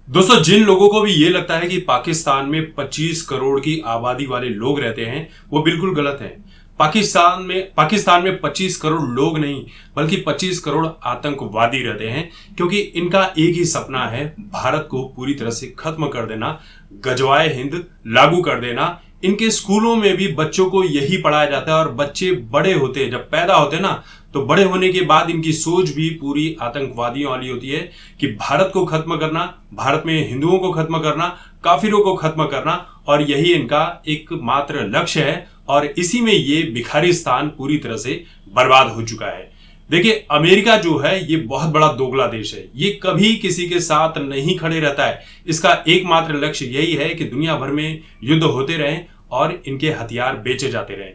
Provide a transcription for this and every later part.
दोस्तों, जिन लोगों को भी ये लगता है कि पाकिस्तान में 25 करोड़ की आबादी वाले लोग रहते हैं, वो बिल्कुल गलत है। पाकिस्तान में 25 करोड़ लोग नहीं, बल्कि 25 करोड़ आतंकवादी रहते हैं, क्योंकि इनका एक ही सपना है, भारत को पूरी तरह से खत्म कर देना, गजवाए हिंद लागू कर देना। इनके स्कूलों में भी बच्चों को यही पढ़ाया जाता है और बच्चे बड़े होते हैं, जब पैदा होते हैं ना, तो बड़े होने के बाद इनकी सोच भी पूरी आतंकवादियों वाली होती है कि भारत को खत्म करना, भारत में हिंदुओं को खत्म करना, काफिरों को खत्म करना, और यही इनका एकमात्र लक्ष्य है। और इसी में ये भिखारिस्तान पूरी तरह से बर्बाद हो चुका है। देखिए, अमेरिका जो है ये बहुत बड़ा दोगला देश है। ये कभी किसी के साथ नहीं खड़े रहता है। इसका एकमात्र लक्ष्य यही है कि दुनिया भर में युद्ध होते रहें और इनके हथियार बेचे जाते रहें।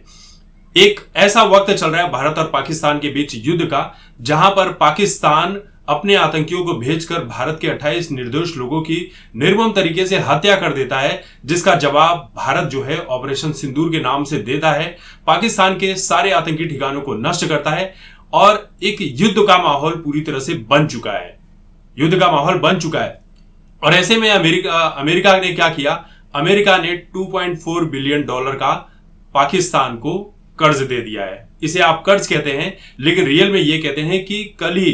एक ऐसा वक्त चल रहा है भारत और पाकिस्तान के बीच युद्ध का, जहां पर पाकिस्तान अपने आतंकियों को भेजकर भारत के 28 निर्दोष लोगों की निर्मम तरीके से हत्या कर देता है, जिसका जवाब भारत जो है ऑपरेशन सिंदूर के नाम से देता है, पाकिस्तान के सारे आतंकी ठिकानों को नष्ट करता है और एक युद्ध का माहौल पूरी तरह से बन चुका है। युद्ध का माहौल बन चुका है। और ऐसे में अमेरिका ने क्या किया? अमेरिका ने $2.4 बिलियन का पाकिस्तान को कर्ज दे दिया है। इसे आप कर्ज कहते हैं, लेकिन रियल में ये कहते हैं कि कल ही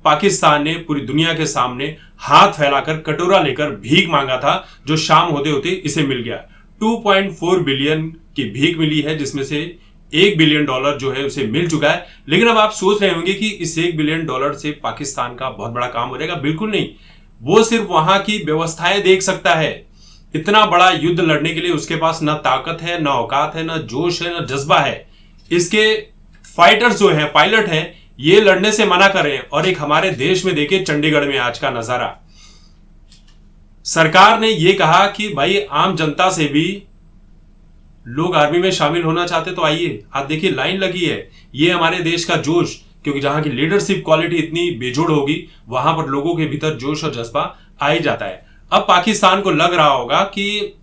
पाकिस्तान ने पूरी दुनिया के सामने हाथ फैलाकर कटोरा लेकर भीख मांगा था, जो शाम होते होते इसे मिल गया। 2.4 बिलियन की भीख मिली है, जिसमें से $1 बिलियन जो है उसे मिल चुका है। लेकिन अब आप सोच रहे होंगे कि इस $1 बिलियन से पाकिस्तान का बहुत बड़ा काम हो जाएगा। बिल्कुल नहीं। वो सिर्फ वहां की व्यवस्थाएं देख सकता है। इतना बड़ा युद्ध लड़ने के लिए उसके पास न ताकत है, न औकात है, न जोश है, न जज्बा है। इसके फाइटर्स जो हैं, पायलट हैं, ये लड़ने से मना कर रहे हैं। और एक हमारे देश में देखिए, चंडीगढ़ में आज का नजारा, सरकार ने यह कहा कि भाई आम जनता से भी लोग आर्मी में शामिल होना चाहते तो आइए। आप देखिए, लाइन लगी है। ये हमारे देश का जोश, क्योंकि जहां की लीडरशिप क्वालिटी इतनी बेजोड़ होगी, वहां पर लोगों के भीतर जोश और जज्बा आ ही जाता है। अब पाकिस्तान को लग रहा होगा कि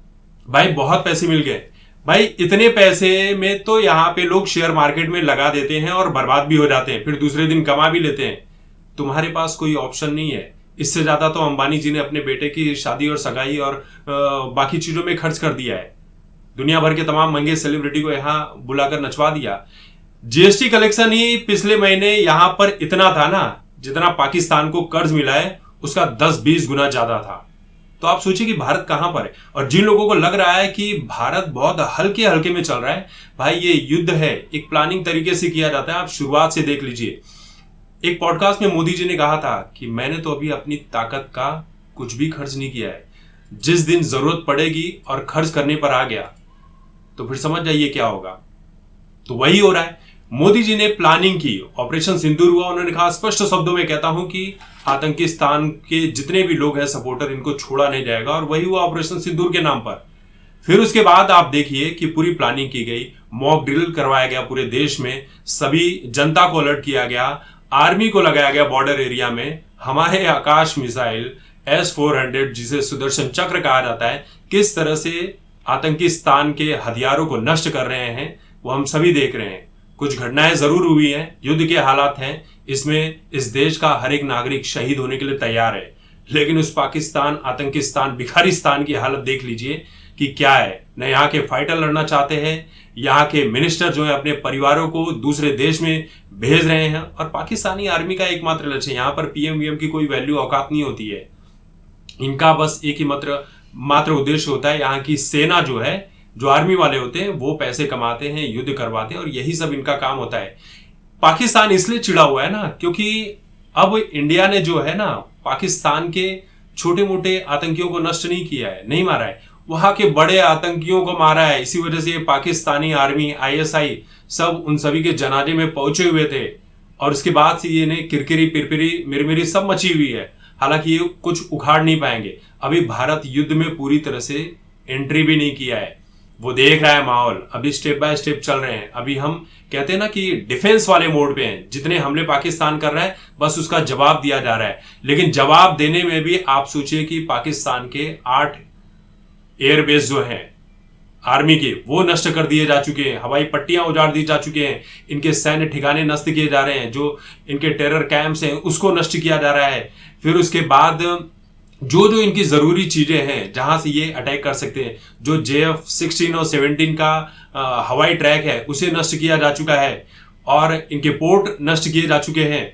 भाई बहुत पैसे मिल गए। भाई इतने पैसे में तो यहाँ पे लोग शेयर मार्केट में लगा देते हैं और बर्बाद भी हो जाते हैं, फिर दूसरे दिन कमा भी लेते हैं। तुम्हारे पास कोई ऑप्शन नहीं है। इससे ज्यादा तो अंबानी जी ने अपने बेटे की शादी और सगाई और बाकी चीजों में खर्च कर दिया है। दुनिया भर के तमाम महंगे सेलिब्रिटी को यहाँ बुलाकर नचवा दिया। जीएसटी कलेक्शन ही पिछले महीने यहाँ पर इतना था ना, जितना पाकिस्तान को कर्ज मिला है उसका 10-20 गुना ज्यादा था। तो आप सोचिए कि भारत कहां पर है। और जिन लोगों को लग रहा है कि भारत बहुत हल्के हल्के में चल रहा है, भाई ये युद्ध है, एक प्लानिंग तरीके से किया जाता है। आप शुरुआत से देख लीजिए। एक पॉडकास्ट में मोदी जी ने कहा था कि मैंने तो अभी अपनी ताकत का कुछ भी खर्च नहीं किया है, जिस दिन जरूरत पड़ेगी और खर्च करने पर आ गया तो फिर समझ जाइए क्या होगा। तो वही हो रहा है। मोदी जी ने प्लानिंग की, ऑपरेशन सिंदूर हुआ। उन्होंने कहा, स्पष्ट शब्दों में कहता हूं कि आतंकिस्तान के जितने भी लोग हैं सपोर्टर, इनको छोड़ा नहीं जाएगा। और वही हुआ ऑपरेशन सिंदूर के नाम पर। फिर उसके बाद आप देखिए कि पूरी प्लानिंग की गई, मॉक ड्रिल करवाया गया पूरे देश में, सभी जनता को अलर्ट किया गया, आर्मी को लगाया गया बॉर्डर एरिया में। हमारे आकाश मिसाइल S-400, जिसे सुदर्शन चक्र कहा जाता है, किस तरह से आतंकिस्तान के हथियारों को नष्ट कर रहे हैं, वो हम सभी देख रहे हैं। कुछ घटनाएं जरूर हुई हैं, युद्ध के हालात हैं, इसमें इस देश का हर एक नागरिक शहीद होने के लिए तैयार है। लेकिन उस पाकिस्तान, आतंकिस्तान, भिखारिस्तान की हालत देख लीजिए कि क्या है। न यहाँ के फाइटर लड़ना चाहते हैं, यहाँ के मिनिस्टर जो है अपने परिवारों को दूसरे देश में भेज रहे हैं। और पाकिस्तानी आर्मी का एकमात्र लक्ष्य, यहाँ पर पीएम वीएम की कोई वैल्यू औकात नहीं होती है। इनका बस एक ही मात्र उद्देश्य होता है, यहाँ की सेना जो है, जो आर्मी वाले होते हैं, वो पैसे कमाते हैं, युद्ध करवाते हैं, और यही सब इनका काम होता है। पाकिस्तान इसलिए चिढ़ा हुआ है ना, क्योंकि अब इंडिया ने जो है ना, पाकिस्तान के छोटे मोटे आतंकियों को नष्ट नहीं किया है, नहीं मारा है, वहां के बड़े आतंकियों को मारा है। इसी वजह से ये पाकिस्तानी आर्मी, ISI सब उन सभी के जनाजे में पहुंचे हुए थे। और उसके बाद से ये किरकिरी, पिरपिरी, मिरमिरी सब मची हुई है। हालांकि ये कुछ उखाड़ नहीं पाएंगे। अभी भारत युद्ध में पूरी तरह से एंट्री भी नहीं किया है। वो देख रहा है माहौल, अभी स्टेप बाय स्टेप चल रहे हैं। अभी हम कहते हैं ना कि डिफेंस वाले मोड पे हैं। जितने हमले पाकिस्तान कर रहा है, बस उसका जवाब दिया जा रहा है। लेकिन जवाब देने में भी आप सोचिए कि पाकिस्तान के 8 एयरबेस जो हैं आर्मी के, वो नष्ट कर दिए जा चुके हैं। हवाई पट्टियां उजाड़ दी जा चुके हैं। इनके सैन्य ठिकाने नष्ट किए जा रहे हैं। जो इनके टेरर कैंप्स हैं, उसको नष्ट किया जा रहा है। फिर उसके बाद जो जो इनकी जरूरी चीजें हैं जहां से ये अटैक कर सकते हैं, जो JF-16 और 17 का हवाई ट्रैक है उसे नष्ट किया जा चुका है और इनके पोर्ट नष्ट किए जा चुके हैं।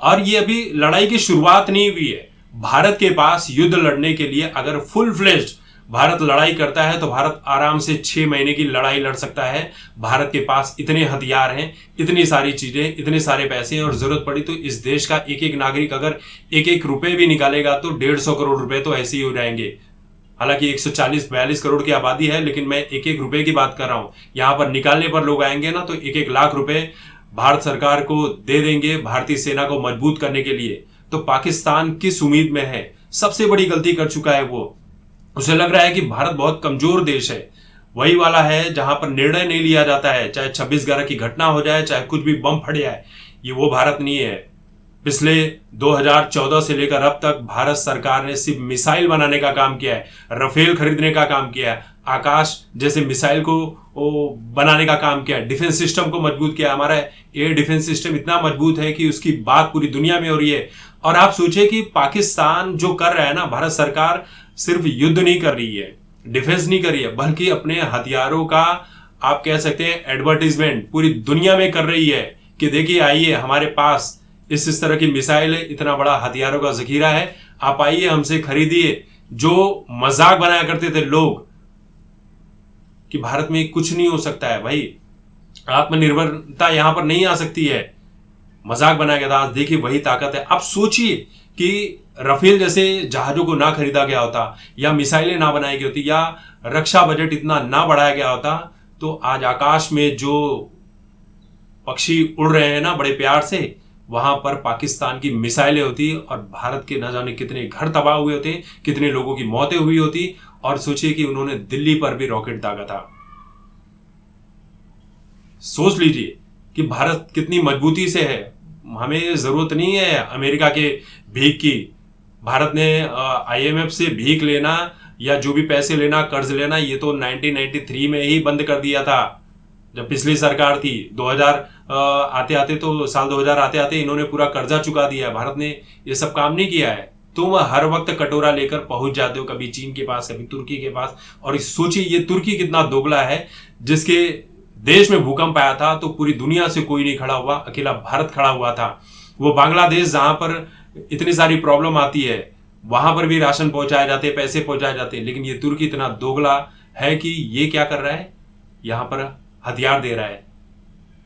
और ये अभी लड़ाई की शुरुआत नहीं हुई है। भारत के पास युद्ध लड़ने के लिए अगर फुल फ्लेज्ड भारत लड़ाई करता है तो भारत आराम से 6 महीने की लड़ाई लड़ सकता है। भारत के पास इतने हथियार हैं, इतनी सारी चीजें, इतने सारे पैसे हैं, और जरूरत पड़ी तो इस देश का एक एक नागरिक अगर एक एक रुपए भी निकालेगा तो 150 करोड़ रुपए तो ऐसे ही हो जाएंगे। हालांकि 140-42 करोड़ की आबादी है, लेकिन मैं एक एक रुपए की बात कर रहा हूं। यहां पर निकालने पर लोग आएंगे ना तो 1-1 लाख रुपए भारत सरकार को दे देंगे भारतीय सेना को मजबूत करने के लिए। तो पाकिस्तान किस उम्मीद में है? सबसे बड़ी गलती कर चुका है वो। उसे लग रहा है कि भारत बहुत कमजोर देश है, वही वाला है जहां पर निर्णय नहीं लिया जाता है, चाहे 26/11 की घटना हो जाए, चाहे कुछ भी बम फट जाए। ये वो भारत नहीं है। पिछले 2014 से लेकर अब तक भारत सरकार ने सिर्फ मिसाइल बनाने का काम किया है, राफेल खरीदने का काम किया है, आकाश जैसे मिसाइल को बनाने का काम किया है, डिफेंस सिस्टम को मजबूत किया। हमारा एयर डिफेंस सिस्टम इतना मजबूत है कि उसकी बात पूरी दुनिया में हो रही है। और आप सोचिए कि पाकिस्तान जो कर रहा है ना, भारत सरकार सिर्फ युद्ध नहीं कर रही है, डिफेंस नहीं कर रही है, बल्कि अपने हथियारों का आप कह सकते हैं एडवर्टीजमेंट पूरी दुनिया में कर रही है कि देखिए आइए, हमारे पास इस तरह की मिसाइल है, इतना बड़ा हथियारों का जखीरा है, आप आइए हमसे खरीदिए। जो मजाक बनाया करते थे लोग कि भारत में कुछ नहीं हो सकता है, भाई आत्मनिर्भरता यहां पर नहीं आ सकती है, मजाक बनाया गया था। आज देखिए वही ताकत है। आप सोचिए कि राफेल जैसे जहाजों को ना खरीदा गया होता, या मिसाइलें ना बनाई गई होती, या रक्षा बजट इतना ना बढ़ाया गया होता, तो आज आकाश में जो पक्षी उड़ रहे हैं ना बड़े प्यार से, वहां पर पाकिस्तान की मिसाइलें होती और भारत के न जाने कितने घर तबाह हुए होते, कितने लोगों की मौतें हुई होती। और सोचिए कि उन्होंने दिल्ली पर भी रॉकेट दागा था। सोच लीजिए कि भारत कितनी मजबूती से है। हमें जरूरत नहीं है अमेरिका के भीख की। भारत ने IMF से भीख लेना या जो भी पैसे लेना, कर्ज लेना, ये तो 1993 में ही बंद कर दिया था, जब पिछली सरकार थी। 2000 आते आते तो साल 2000 आते आते इन्होंने पूरा कर्जा चुका दिया। भारत ने ये सब काम नहीं किया है। तुम हर वक्त कटोरा लेकर पहुंच जाते हो, कभी चीन के पास, कभी तुर्की के पास। और सोचिए ये तुर्की कितना दोगला है, जिसके देश में भूकंप आया था तो पूरी दुनिया से कोई नहीं खड़ा हुआ, अकेला भारत खड़ा हुआ था। वो बांग्लादेश जहां पर इतनी सारी प्रॉब्लम आती है, वहां पर भी राशन पहुंचाए जाते, पैसे पहुंचाए जाते, लेकिन ये तुर्की इतना दोगला है कि ये क्या कर रहा है, यहां पर हथियार दे रहा है।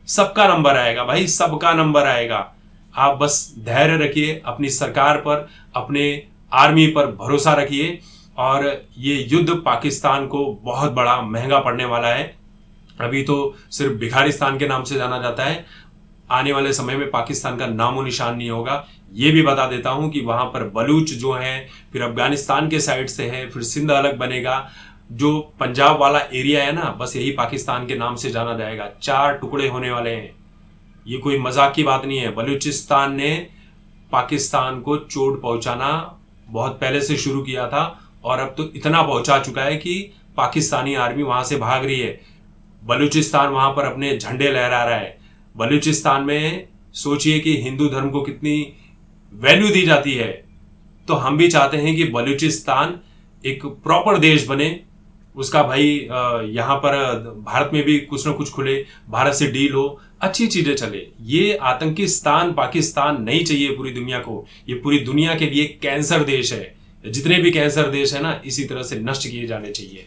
सबका नंबर आएगा भाई, सबका नंबर आएगा। आप बस धैर्य रखिए, अपनी सरकार पर, अपने आर्मी पर भरोसा रखिए। और ये युद्ध पाकिस्तान को बहुत बड़ा महंगा पड़ने वाला है। अभी तो सिर्फ भिखारिस्तान के नाम से जाना जाता है, आने वाले समय में पाकिस्तान का नामो निशान नहीं होगा। ये भी बता देता हूं कि वहां पर बलूच जो हैं, फिर अफगानिस्तान के साइड से है, फिर सिंध अलग बनेगा। जो पंजाब वाला एरिया है ना, बस यही पाकिस्तान के नाम से जाना जाएगा। 4 टुकड़े होने वाले हैं। ये कोई मजाक की बात नहीं है। बलूचिस्तान ने पाकिस्तान को चोट पहुंचाना बहुत पहले से शुरू किया था, और अब तो इतना पहुंचा चुका है कि पाकिस्तानी आर्मी वहां से भाग रही है। बलूचिस्तान वहां पर अपने झंडे लहरा रहा है। बलूचिस्तान में सोचिए कि हिंदू धर्म को कितनी वैल्यू दी जाती है। तो हम भी चाहते हैं कि बलूचिस्तान एक प्रॉपर देश बने, उसका भाई यहाँ पर भारत में भी कुछ ना कुछ खुले, भारत से डील हो, अच्छी चीजें चले। ये आतंकिस्तान पाकिस्तान नहीं चाहिए पूरी दुनिया को। ये पूरी दुनिया के लिए कैंसर देश है। जितने भी कैंसर देश है ना, इसी तरह से नष्ट किए जाने चाहिए।